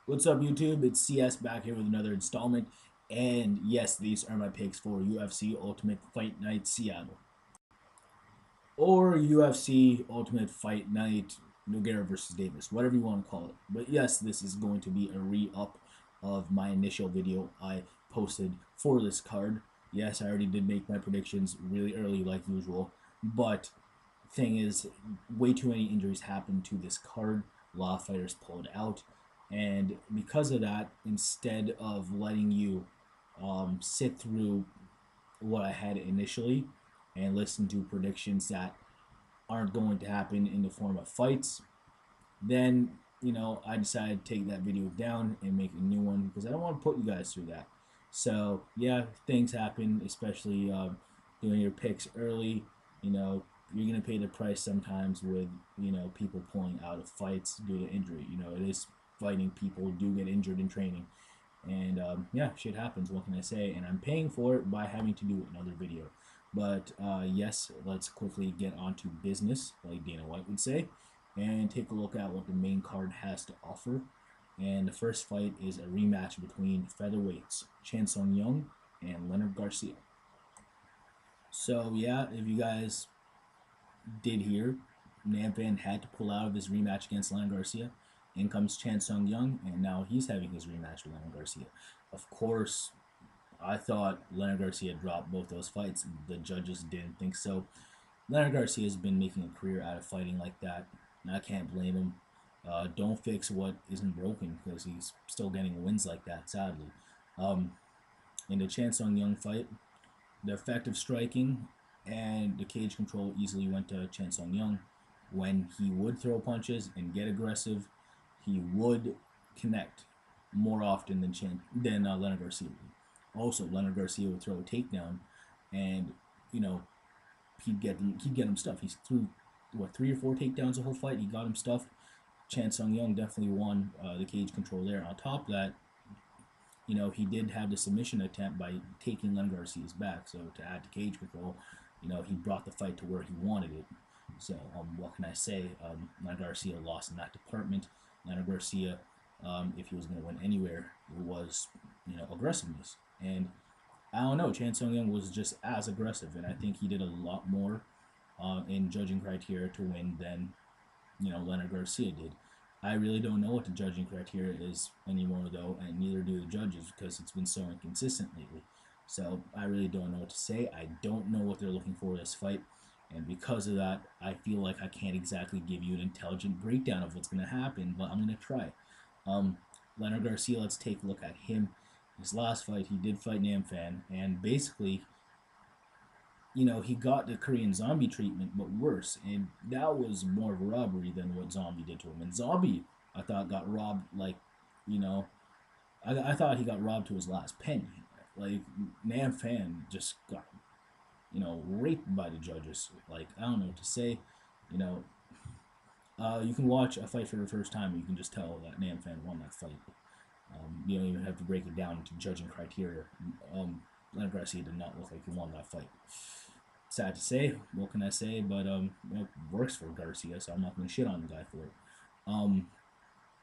What's up, YouTube? It's CS back here with another installment. And yes, these are my picks for UFC Ultimate Fight Night Seattle. Or UFC Ultimate Fight Night Nogueira versus Davis, whatever you want to call it. But yes, this is going to be a re-up of my initial video I posted for this card. Yes, I already did make my predictions really early like usual. But thing is, way too many injuries happened to this card. A lot of fighters pulled out, and because of that, instead of letting you sit through what I had initially and listen to predictions that aren't going to happen in the form of fights, then I decided to take that video down and make a new one because I don't want to put you guys through that. So yeah, things happen, especially doing your picks early. You know, you're gonna pay the price sometimes with people pulling out of fights due to injury. It is fighting. People do get injured in training, and yeah, shit happens. What can I say? And I'm paying for it by having to do another video. But yes, let's quickly get on to business, like Dana White would say, and take a look at what the main card has to offer. And the first fight is a rematch between featherweights Chan Sung Jung and Leonard Garcia. So yeah, if you guys did hear, Namfan had to pull out of his rematch against Leonard Garcia. In comes Chan Sung Jung, and now he's having his rematch with Leonard Garcia. Of course, I thought Leonard Garcia dropped both those fights. The judges didn't think so. Leonard Garcia has been making a career out of fighting like that, and I can't blame him. Don't fix what isn't broken because he's still getting wins like that, sadly. Um, in the Chan Sung Jung fight, the effective striking and the cage control easily went to Chan Sung Jung. When he would throw punches and get aggressive, he would connect more often than Leonard Garcia would. Also, Leonard Garcia would throw a takedown, and you know he'd get him stuffed. He threw what 3 or 4 takedowns the whole fight. He got him stuffed. Chan Sung Jung definitely won the cage control there. On top of that, he did have the submission attempt by taking Leonard Garcia's back. So to add to cage control, he brought the fight to where he wanted it. So what can I say? Leonard Garcia lost in that department. Leonard Garcia, if he was going to win anywhere, it was aggressiveness. And I don't know, Chan Sung Young was just as aggressive, and I think he did a lot more in judging criteria to win than Leonard Garcia did. I really don't know what the judging criteria is anymore, though, and neither do the judges because it's been so inconsistent lately. So I really don't know what to say. I don't know what they're looking for this fight, and because of that, I feel like I can't exactly give you an intelligent breakdown of what's going to happen, but I'm going to try. Um, Leonard Garcia, let's take a look at him. His last fight, he did fight Namfan, and basically he got the Korean Zombie treatment, but worse. And that was more of a robbery than what Zombie did to him. And Zombie, I thought, got robbed like, you know, I thought he got robbed to his last penny. Like, Nam Fan just got, raped by the judges. Like, I don't know what to say. You know, you can watch a fight for the first time, and you can just tell that Nam Fan won that fight. You don't even have to break it down into judging criteria. Leonard Garcia did not look like he won that fight. Sad to say, what can I say? But it works for Garcia, so I'm not going to shit on the guy for it. Um,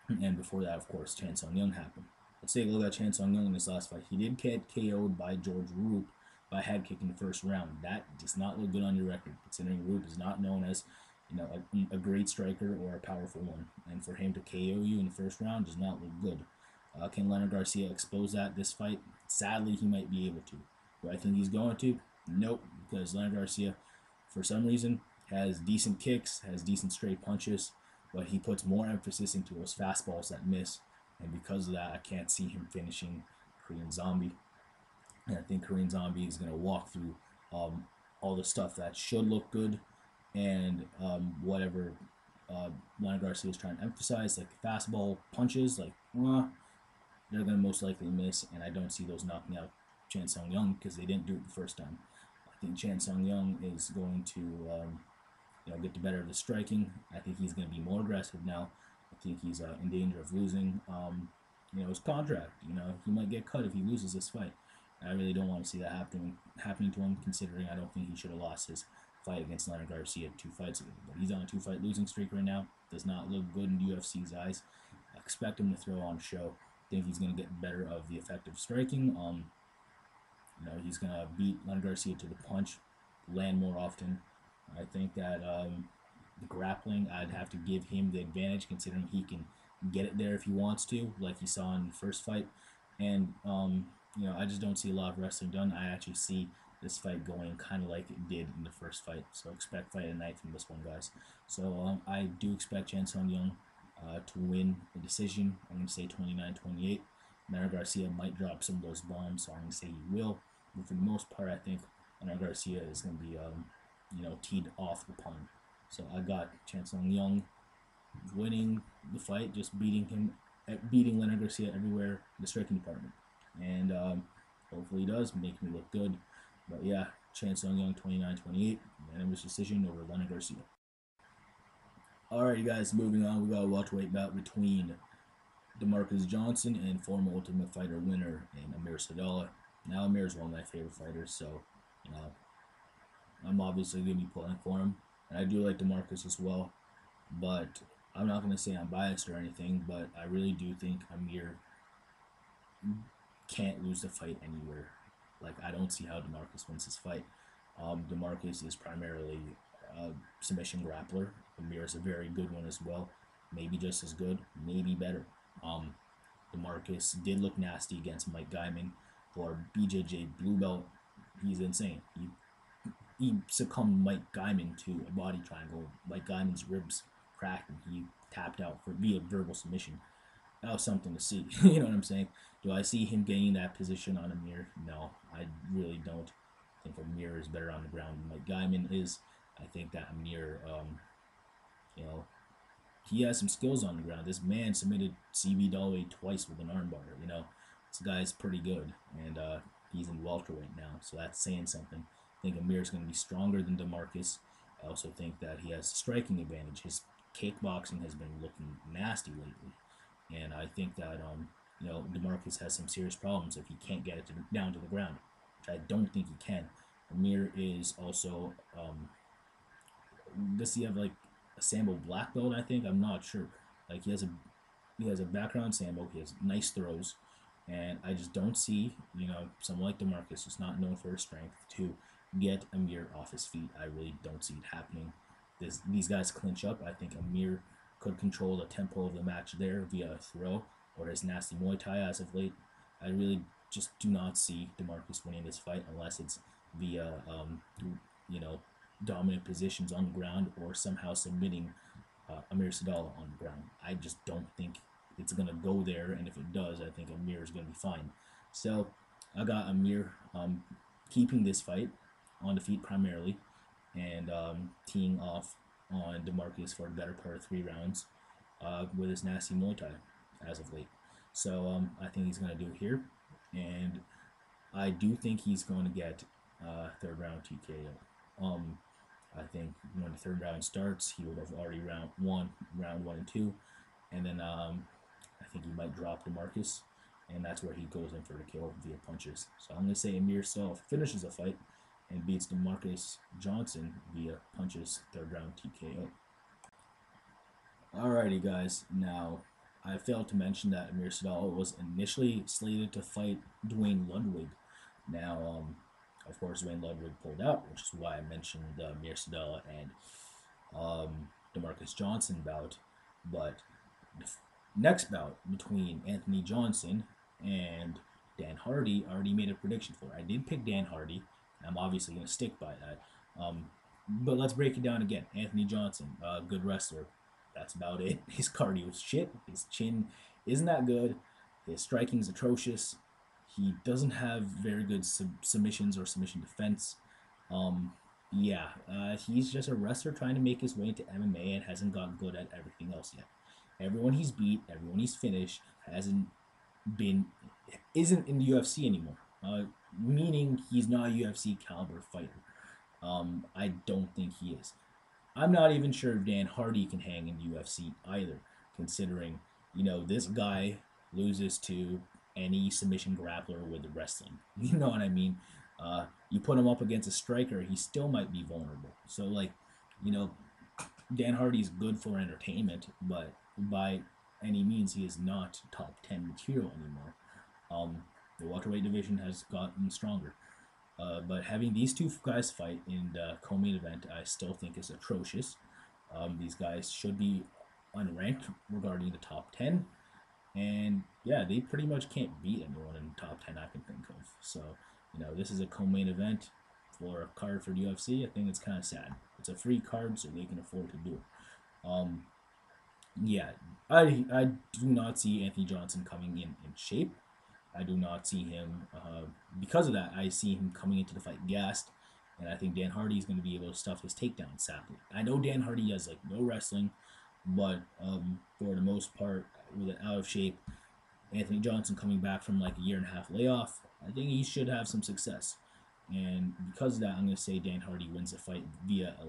and before that, of course, Chan Sung Young happened. Let's take a look at Chan Sung Young in this last fight. He did get KO'd by George Roop by head kick in the first round. That does not look good on your record, considering Roop is not known as a great striker or a powerful one. And for him to KO you in the first round does not look good. Can Leonard Garcia expose that this fight? Sadly, he might be able to. Do I think he's going to? Nope, because Leonard Garcia, for some reason, has decent kicks, has decent straight punches, but he puts more emphasis into those fastballs that miss, and because of that, I can't see him finishing Korean Zombie. And I think Korean Zombie is going to walk through all the stuff that should look good and whatever Leonard Garcia is trying to emphasize, like the fastball punches, like, they're going to most likely miss, and I don't see those knocking out Chan Sung Young because they didn't do it the first time. I think Chan Sung Young is going to get the better of the striking. I think he's going to be more aggressive now. I think he's in danger of losing his contract. He might get cut if he loses this fight. I really don't want to see that happening to him, considering I don't think he should have lost his fight against Leonard Garcia 2 fights ago. But he's on a 2-fight losing streak right now. Does not look good in the UFC's eyes. expect him to throw on a show. I think he's going to get better of the effective striking. He's going to beat Leonard Garcia to the punch, land more often. I think that the grappling, I'd have to give him the advantage considering he can get it there if he wants to, like he saw in the first fight. And, I just don't see a lot of wrestling done. I actually see this fight going kind of like it did in the first fight. So expect fight at night from this one, guys. So I do expect Chan Sung Jung to win the decision. I'm going to say 29-28. Leonard Garcia might drop some of those bombs, so I'm going to say he will. But for the most part, I think Leonard Garcia is going to be, teed off the pun. So I got Chan Sung Jung winning the fight, just beating Leonard Garcia everywhere in the striking department. And hopefully he does make me look good. But yeah, Chan Sung Jung 29-28, unanimous decision over Leonard Garcia. Alright, guys, moving on, we got a welterweight bout between DaMarques Johnson and former Ultimate Fighter winner and Amir Sadollah. Now Amir is one of my favorite fighters, so I'm obviously going to be pulling for him. And I do like DaMarques as well, but I'm not going to say I'm biased or anything, but I really do think Amir can't lose the fight anywhere. Like, I don't see how DaMarques wins this fight. DaMarques is primarily a submission grappler. Amir is a very good one as well. Maybe just as good, maybe better. DaMarques did look nasty against Mike Guyman for BJJ blue belt. He's insane. He succumbed Mike Guyman to a body triangle. Mike Guyman's ribs cracked and he tapped out via verbal submission. That was something to see. You know what I'm saying? Do I see him getting that position on Amir? No, I really don't. I think Amir is better on the ground than Mike Guyman is. I think that Amir, he has some skills on the ground. This man submitted CB Dalloway twice with an armbar. This guy's pretty good, and he's in welterweight now, so that's saying something. I think Amir's going to be stronger than DaMarques. I also think that he has striking advantage. His kickboxing has been looking nasty lately. And I think that, DaMarques has some serious problems if he can't get it down to the ground, which I don't think he can. Amir is also, does he have like a Sambo black belt? I think, I'm not sure. Like he has a background Sambo. He has nice throws, and I just don't see, someone like DaMarques, who's not known for his strength, to get Amir off his feet. I really don't see it happening. These guys clinch up. I think Amir could control the tempo of the match there via a throw or his nasty Muay Thai as of late. I really just do not see DaMarques winning this fight unless it's via, dominant positions on the ground or somehow submitting Amir Sadollah on the ground. I just don't think it's going to go there, and if it does, I think Amir is going to be fine. So I got Amir keeping this fight on the feet primarily and teeing off on DaMarques for a better part of 3 rounds with his nasty Muay Thai as of late. So I think he's going to do it here, and I do think he's going to get third round TKO. I think when the third round starts, he would have already round one and two, and then I think he might drop DaMarques, and that's where he goes in for the kill via punches. So I'm going to say Amir finishes the fight and beats DaMarques Johnson via punches, third round TKO. Alrighty, guys. Now, I failed to mention that Amir Sadollah was initially slated to fight Duane Ludwig. Now, of course, Duane Ludwig pulled out, which is why I mentioned the Amir Sadollah and DaMarques Johnson bout. But the next bout between Anthony Johnson and Dan Hardy, I already made a prediction for. I did pick Dan Hardy. I'm obviously going to stick by that. But let's break it down again. Anthony Johnson, good wrestler. That's about it. His cardio's shit. His chin isn't that good. His striking's atrocious. He doesn't have very good submissions or submission defense. He's just a wrestler trying to make his way into MMA and hasn't gotten good at everything else yet. Everyone he's beat, everyone he's finished, isn't in the UFC anymore. Meaning he's not a UFC caliber fighter. I don't think he is. I'm not even sure if Dan Hardy can hang in the UFC either, considering, this guy loses to any submission grappler with wrestling. You know what I mean? You put him up against a striker, he still might be vulnerable. So, Dan Hardy's good for entertainment, but by any means he is not top 10 material anymore. The welterweight division has gotten stronger. But having these two guys fight in the co-main event, I still think is atrocious. These guys should be unranked regarding the top 10. And yeah, they pretty much can't beat anyone in the top 10 I can think of. So, this is a co-main event for a card for the UFC. I think it's kind of sad. It's a free card, so they can afford to do it. Yeah, I do not see Anthony Johnson coming in shape. I do not see him, because of that, I see him coming into the fight gassed. And I think Dan Hardy is going to be able to stuff his takedown, sadly. I know Dan Hardy does no wrestling, but for the most part, with an out of shape Anthony Johnson coming back from a year and a half layoff, I think he should have some success. And because of that, I'm going to say Dan Hardy wins the fight via a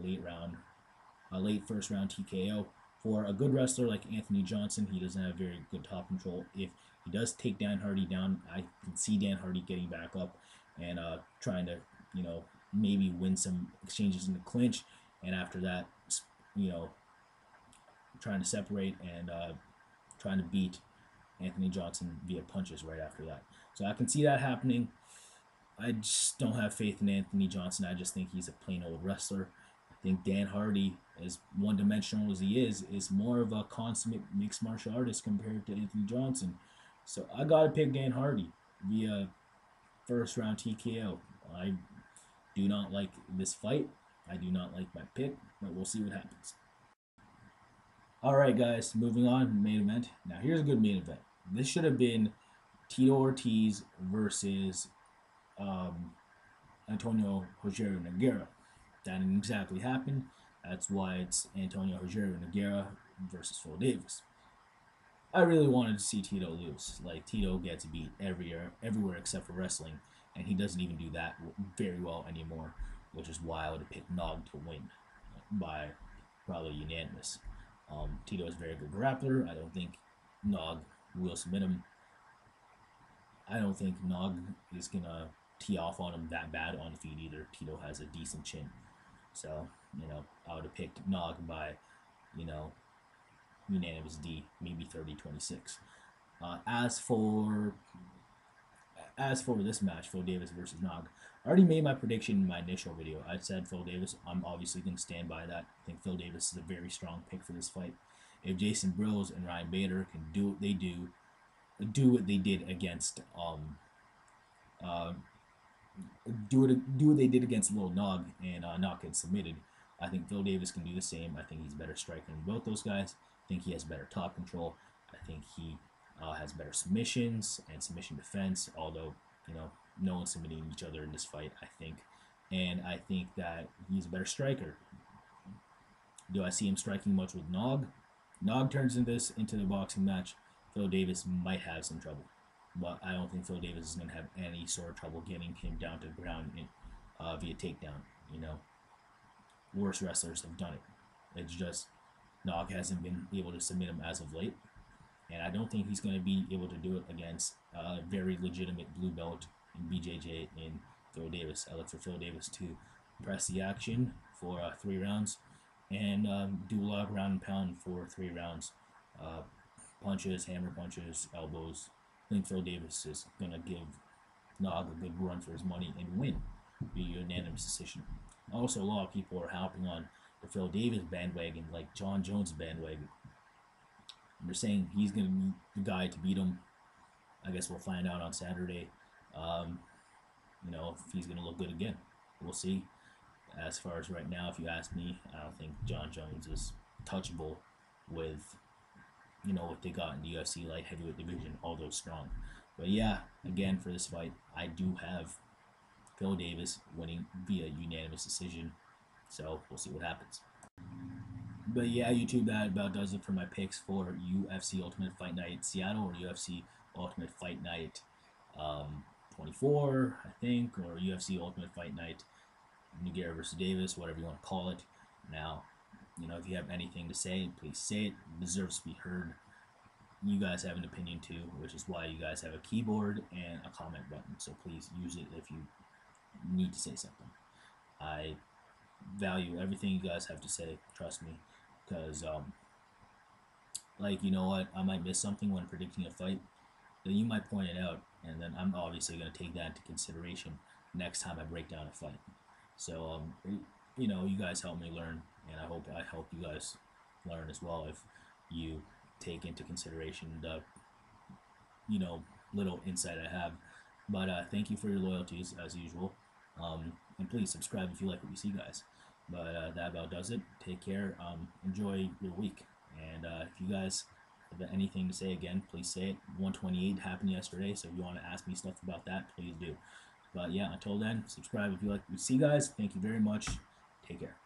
late first round TKO. For a good wrestler like Anthony Johnson, he doesn't have very good top control. If he does take Dan Hardy down, I can see Dan Hardy getting back up and trying to, maybe win some exchanges in the clinch. And after that, trying to separate and trying to beat Anthony Johnson via punches right after that. So I can see that happening. I just don't have faith in Anthony Johnson. I just think he's a plain old wrestler. I think Dan Hardy, as one-dimensional as he is more of a consummate mixed martial artist compared to Anthony Johnson. So I got to pick Dan Hardy via first round TKO. I do not like this fight. I do not like my pick, but we'll see what happens. All right, guys, moving on, main event. Now, here's a good main event. This should have been Tito Ortiz versus Antônio Rogério Nogueira. That didn't exactly happen. That's why it's Antônio Rogério Nogueira versus Phil Davis. I really wanted to see Tito lose. Tito gets beat everywhere except for wrestling, and he doesn't even do that very well anymore, which is why I would have picked Nog to win by probably unanimous. Tito is a very good grappler. I don't think Nog will submit him. I don't think Nog is going to tee off on him that bad on feet either. Tito has a decent chin. So, I would have picked Nog by, unanimous D, maybe 30-26. As for this match, Phil Davis versus Nog, I already made my prediction in my initial video. I said Phil Davis. I'm obviously going to stand by that. I think Phil Davis is a very strong pick for this fight. If Jason Brills and Ryan Bader can do what they do what they did against do what they did against Lil Nog and not get submitted, I think Phil Davis can do the same. I think he's a better striker than both those guys. I think he has better top control. I think he has better submissions and submission defense, although, no one's submitting each other in this fight, I think. And I think that he's a better striker. Do I see him striking much with Nog? Nog turns into the boxing match. Phil Davis might have some trouble. But I don't think Phil Davis is going to have any sort of trouble getting him down to the ground via takedown. Worse wrestlers have done it. It's just Nog hasn't been able to submit him as of late. And I don't think he's going to be able to do it against a very legitimate blue belt in BJJ in Phil Davis. I look for Phil Davis to press the action for 3 rounds and do a lot of ground and pound for 3 rounds. Punches, hammer punches, elbows. I think Phil Davis is going to give Nog a good run for his money and win via unanimous decision. Also, a lot of people are hopping on the Phil Davis bandwagon, like John Jones bandwagon. And they're saying he's going to be the guy to beat him. I guess we'll find out on Saturday. If he's going to look good again. We'll see. As far as right now, if you ask me, I don't think John Jones is touchable with, what they got in the UFC light heavyweight division, although strong. But yeah, again, for this fight, I do have Phil Davis winning via unanimous decision. So we'll see what happens. But yeah, YouTube, that about does it for my picks for UFC Ultimate Fight Night Seattle or UFC Ultimate Fight Night 24, I think, or UFC Ultimate Fight Night Nogueira versus Davis, whatever you want to call it. Now, if you have anything to say, please say it. It deserves to be heard. You guys have an opinion too, which is why you guys have a keyboard and a comment button. So please use it if you need to say something. I value everything you guys have to say, trust me, because like, you know what, I might miss something when predicting a fight, then you might point it out, and then I'm obviously going to take that into consideration next time I break down a fight. So, you know, you guys help me learn, and I hope you guys learn as well if you take into consideration the, you know, little insight I have. But thank you for your loyalties as usual, and please subscribe if you like what you see, guys. But that about does it. Take care. Enjoy your week, and if you guys have anything to say, again, please say it. 128 happened yesterday, so if you want to ask me stuff about that, please do. But yeah, until then, subscribe if you like what you see, guys. Thank you very much. Take care.